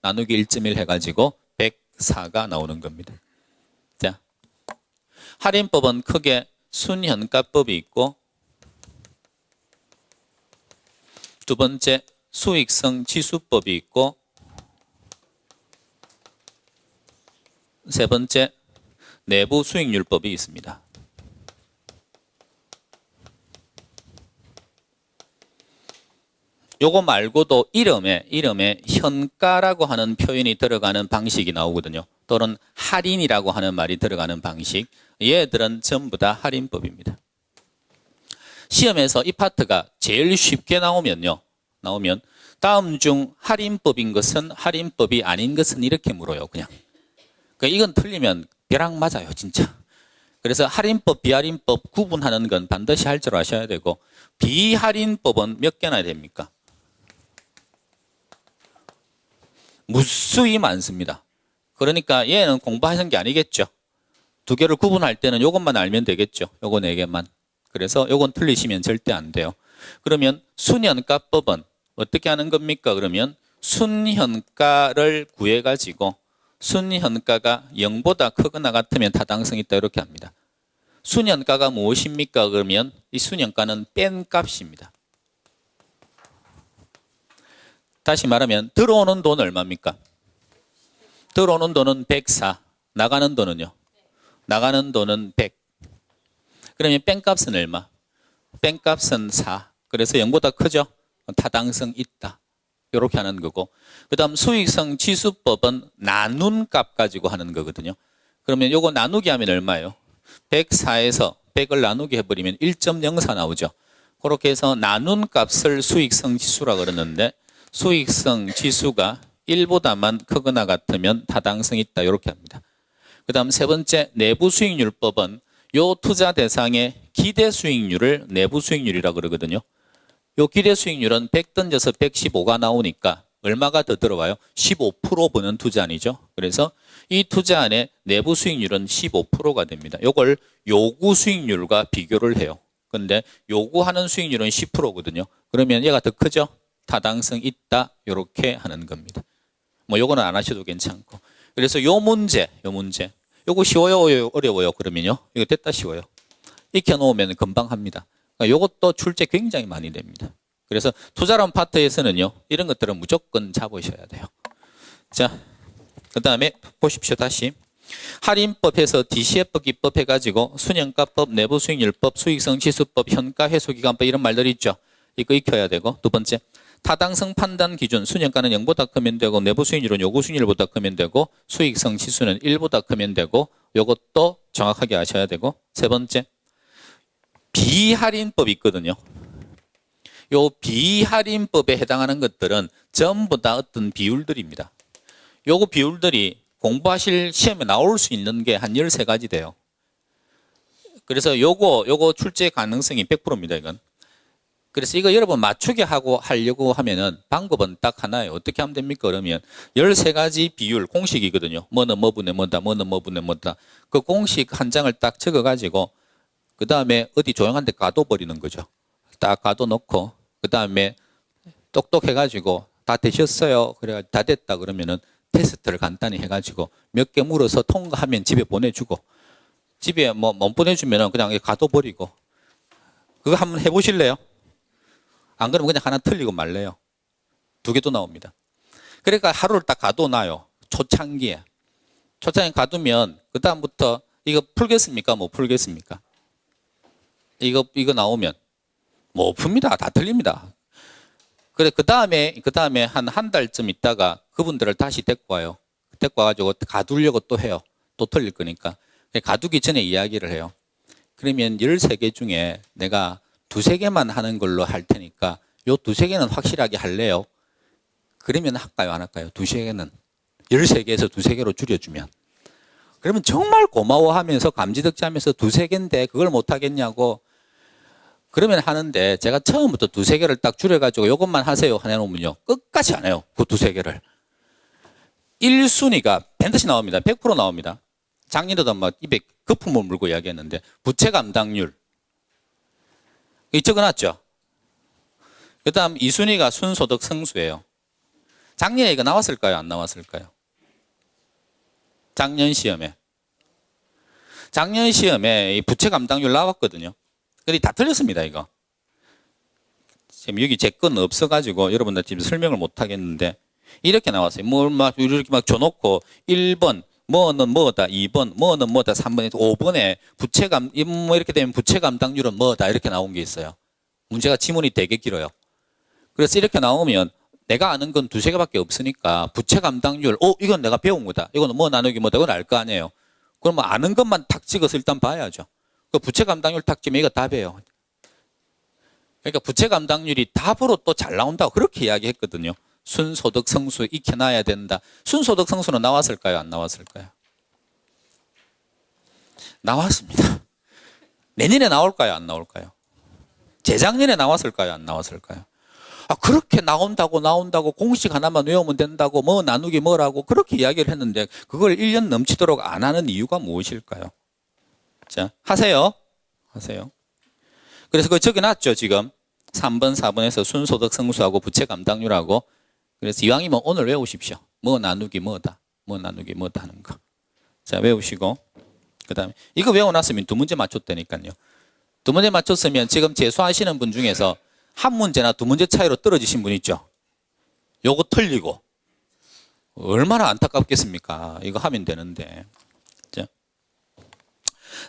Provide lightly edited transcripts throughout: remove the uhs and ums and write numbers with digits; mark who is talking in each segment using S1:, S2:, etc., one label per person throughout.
S1: 나누기 1.1 해가지고 104가 나오는 겁니다. 자, 할인법은 크게 순현가법이 있고, 두 번째 수익성 지수법이 있고, 세 번째 내부 수익률법이 있습니다. 요거 말고도 이름에 현가라고 하는 표현이 들어가는 방식이 나오거든요. 또는 할인이라고 하는 말이 들어가는 방식. 얘들은 전부 다 할인법입니다. 시험에서 이 파트가 제일 쉽게 나오면 다음 중 할인법인 것은 할인법이 아닌 것은 이렇게 물어요. 그냥. 그러니까 이건 틀리면 벼락 맞아요. 진짜. 그래서 할인법, 비할인법 구분하는 건 반드시 할 줄 아셔야 되고, 비할인법은 몇 개나 됩니까? 무수히 많습니다. 그러니까 얘는 공부하는 게 아니겠죠. 두 개를 구분할 때는 이것만 알면 되겠죠. 요거 네 개만. 그래서 요건 틀리시면 절대 안 돼요. 그러면 순현가법은 어떻게 하는 겁니까? 그러면 순현가를 구해가지고 순현가가 0보다 크거나 같으면 타당성이 있다 이렇게 합니다. 순현가가 무엇입니까? 그러면 이 순현가는 뺀 값입니다. 다시 말하면 들어오는 돈 얼마입니까? 들어오는 돈은 104. 나가는 돈은요? 나가는 돈은 100. 그러면 뺀값은 얼마? 뺀값은 4. 그래서 0보다 크죠? 타당성 있다. 이렇게 하는 거고. 그 다음 수익성 지수법은 나눈 값 가지고 하는 거거든요. 그러면 요거 나누기 하면 얼마예요? 104에서 100을 나누기 해버리면 1.04 나오죠. 그렇게 해서 나눈 값을 수익성 지수라 그러는데, 수익성 지수가 1보다만 크거나 같으면 타당성이 있다 이렇게 합니다. 그 다음 세 번째 내부 수익률법은 요 투자 대상의 기대 수익률을 내부 수익률이라고 그러거든요. 요 기대 수익률은 100 던져서 115가 나오니까 얼마가 더 들어와요? 15% 버는 투자안이죠. 그래서 이 투자안의 내부 수익률은 15%가 됩니다. 요걸 요구 수익률과 비교를 해요. 근데 요구하는 수익률은 10%거든요. 그러면 얘가 더 크죠? 타당성 있다 이렇게 하는 겁니다. 뭐 요거는 안 하셔도 괜찮고. 그래서 요 문제 요거 쉬워요 어려워요? 그러면요 이거 됐다 쉬워요. 익혀놓으면 금방 합니다. 그러니까 요것도 출제 굉장히 많이 됩니다. 그래서 투자론 파트에서는요 이런 것들은 무조건 잡으셔야 돼요. 자, 그 다음에 보십시오. 다시 할인법에서 DCF 기법 해가지고 순현가법, 내부 수익률법, 수익성 지수법, 현가 회수기간법 이런 말들이 있죠. 이거 익혀야 되고, 두 번째 타당성 판단 기준, 순현가는 0보다 크면 되고, 내부 수익률은 요구 수익률보다 크면 되고, 수익성 지수는 1보다 크면 되고, 요것도 정확하게 아셔야 되고, 세 번째 비할인법이 있거든요. 요 비할인법에 해당하는 것들은 전부 다 어떤 비율들입니다. 요거 비율들이 공부하실 시험에 나올 수 있는 게 한 13가지 돼요. 그래서 요거 출제 가능성이 100%입니다, 이건. 그래서 이거 여러분 맞추게 하려고 하면은 방법은 딱 하나예요. 어떻게 하면 됩니까? 그러면 13가지 비율 공식이거든요. 뭐는 뭐분의 뭐다, 뭐는 뭐분의 뭐다. 그 공식 한 장을 딱 적어가지고 그 다음에 어디 조용한 데 가둬버리는 거죠. 딱 가둬놓고 그 다음에 똑똑해가지고 다 되셨어요. 그래가지고 다 됐다 그러면은 테스트를 간단히 해가지고 몇 개 물어서 통과하면 집에 보내주고, 집에 뭐 못 보내주면은 그냥 가둬버리고. 그거 한번 해보실래요? 안 그러면 그냥 하나 틀리고 말래요. 2개도 나옵니다. 그러니까 하루를 딱 가둬놔요. 초창기에. 초창기에 가두면 그 다음부터 이거 풀겠습니까? 못 풀겠습니까? 이거 나오면 못 풉니다. 다 틀립니다. 그래 그 다음에 한 달쯤 있다가 그분들을 다시 데리고 와요. 데리고 와가지고 가두려고 또 해요. 또 틀릴 거니까. 가두기 전에 이야기를 해요. 그러면 13개 중에 내가 2-3개만 하는 걸로 할 테니까 요 2-3개는 확실하게 할래요? 그러면 할까요? 안 할까요? 2-3개는 13개에서 2-3개로 줄여주면. 그러면 정말 고마워하면서 감지덕지하면서 2-3개인데 그걸 못 하겠냐고. 그러면 하는데 제가 처음부터 2-3개를 딱 줄여가지고 이것만 하세요 해놓으면요 끝까지 안 해요. 그 2-3개를. 1순위가 반드시 나옵니다. 100% 나옵니다. 작년에도 막 입에 거품을 물고 이야기했는데 부채 감당률 이 적어놨죠. 그 다음 2순위가 순소득 성수예요. 작년에 이거 나왔을까요? 안 나왔을까요? 작년 시험에 이 부채 감당률 나왔거든요. 근데 다 틀렸습니다, 이거. 지금 여기 제 건 없어가지고 여러분들 지금 설명을 못 하겠는데 이렇게 나왔어요. 이렇게 막 줘놓고 1번 뭐는 뭐다, 2번 뭐는 뭐다, 3번, 5번에 이렇게 되면 부채 감당률은 뭐다 이렇게 나온 게 있어요. 문제가 지문이 되게 길어요. 그래서 이렇게 나오면 내가 아는 건 두세 개밖에 없으니까 부채 감당률, 이건 내가 배운 거다. 이거는 뭐 나누기 뭐다. 이건 알 거 아니에요. 그러면 아는 것만 탁 찍어서 일단 봐야죠. 그 부채 감당률 탁 찍으면 이거 답이에요. 그러니까 부채 감당률이 답으로 또 잘 나온다고 그렇게 이야기했거든요. 순소득 성수 익혀놔야 된다. 순소득 성수는 나왔을까요? 안 나왔을까요? 나왔습니다. 내년에 나올까요? 안 나올까요? 재작년에 나왔을까요? 안 나왔을까요? 그렇게 나온다고 공식 하나만 외우면 된다고 뭐 나누기 뭐라고 그렇게 이야기를 했는데 그걸 1년 넘치도록 안 하는 이유가 무엇일까요? 자, 하세요. 그래서 그거 적어놨죠, 지금. 3번, 4번에서 순소득 성수하고 부채 감당률하고. 그래서 이왕이면 오늘 외우십시오. 뭐 나누기 뭐다 하는 거. 자, 외우시고. 그 다음에 이거 외워놨으면 두 문제 맞췄다니까요. 두 문제 맞췄으면 지금 재수하시는 분 중에서 한 문제나 두 문제 차이로 떨어지신 분 있죠? 요거 틀리고. 얼마나 안타깝겠습니까? 이거 하면 되는데. 자.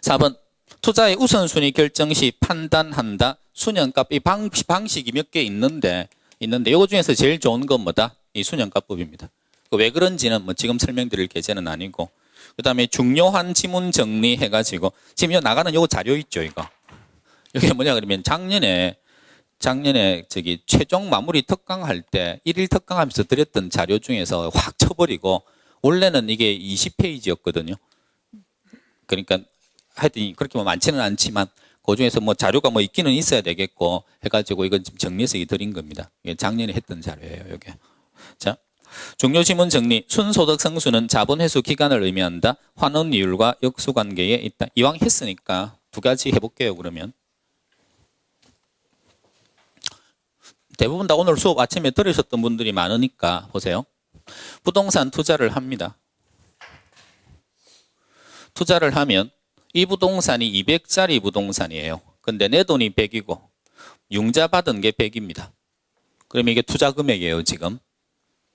S1: 4번. 투자의 우선순위 결정 시 판단한다. 수년값. 이 방식이 몇 개 있는데 요거 중에서 제일 좋은 건 뭐다? 이 수년값법입니다. 왜 그런지는 뭐 지금 설명드릴 계제는 아니고. 그 다음에 중요한 지문 정리해가지고. 지금 요 나가는 요거 자료 있죠, 이거. 이게 뭐냐, 그러면 작년에 저기 최종 마무리 특강할 때 1일 특강하면서 드렸던 자료 중에서 확 쳐버리고 원래는 이게 20페이지였거든요. 그러니까 하여튼 그렇게 뭐 많지는 않지만 그 중에서 뭐 자료가 뭐 있기는 있어야 되겠고 해가지고 이건 지금 정리해서 드린 겁니다. 이게 작년에 했던 자료예요, 이게. 자, 중요 지문 정리. 순소득 성수는 자본 회수 기간을 의미한다. 환원이율과 역수관계에 있다. 이왕 했으니까 두 가지 해볼게요, 그러면. 대부분 다 오늘 수업 아침에 들으셨던 분들이 많으니까 보세요. 부동산 투자를 합니다. 투자를 하면 이 부동산이 200짜리 부동산이에요. 근데 내 돈이 100이고 융자 받은 게 100입니다. 그러면 이게 투자 금액이에요, 지금.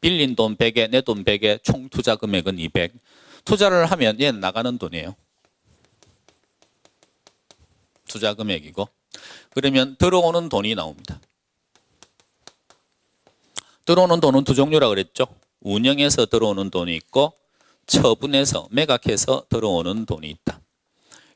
S1: 빌린 돈 100에 내 돈 100에 총 투자 금액은 200. 투자를 하면 얘는 나가는 돈이에요. 투자 금액이고. 그러면 들어오는 돈이 나옵니다. 들어오는 돈은 두 종류라 그랬죠. 운영해서 들어오는 돈이 있고 처분해서 매각해서 들어오는 돈이 있다.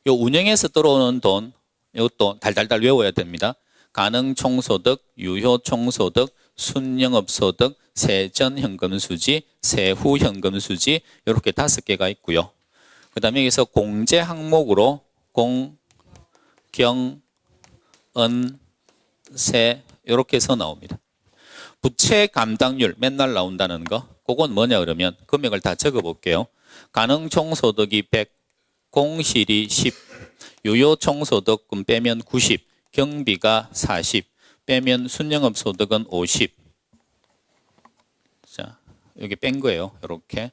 S1: 요 운영해서 들어오는 돈 이것도 달달달 외워야 됩니다. 가능총소득, 유효총소득, 순영업소득, 세전현금수지, 세후현금수지 이렇게 5개가 있고요. 그 다음에 여기서 공제 항목으로 공, 경, 은, 세 이렇게 해서 나옵니다. 부채 감당률 맨날 나온다는 거 그건 뭐냐 그러면 금액을 다 적어볼게요. 가능총소득이 100, 공실이 10, 유효총소득금 빼면 90, 경비가 40, 빼면 순영업소득은 50. 자, 여기 뺀 거예요. 이렇게.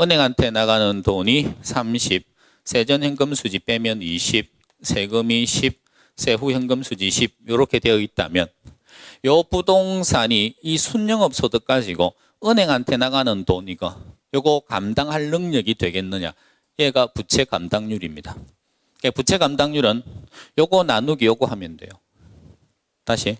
S1: 은행한테 나가는 돈이 30, 세전현금수지 빼면 20, 세금이 10, 세후현금수지 10 이렇게 되어 있다면 요 부동산이 이 순영업소득 가지고 은행한테 나가는 돈 요거 감당할 능력이 되겠느냐. 얘가 부채 감당률입니다. 부채 감당률은 요거 나누기 요거 하면 돼요. 다시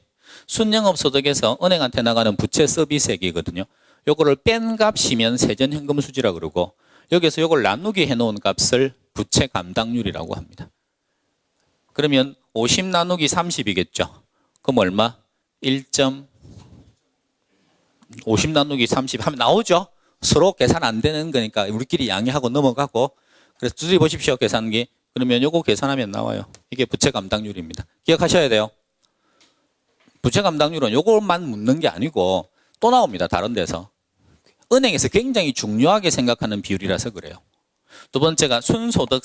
S1: 순영업소득에서 은행한테 나가는 부채 서비스액이거든요. 요거를 뺀 값이면 세전현금수지라 그러고 여기서 요걸 나누기 해놓은 값을 부채 감당률이라고 합니다. 그러면 50 나누기 30이겠죠. 그럼 얼마? 50 나누기 30 하면 나오죠. 서로 계산 안 되는 거니까 우리끼리 양해하고 넘어가고. 그래서 두드려 보십시오, 계산기. 그러면 요거 계산하면 나와요. 이게 부채 감당률입니다. 기억하셔야 돼요. 부채 감당률은 요것만 묻는 게 아니고 또 나옵니다. 다른 데서. 은행에서 굉장히 중요하게 생각하는 비율이라서 그래요. 두 번째가 순소득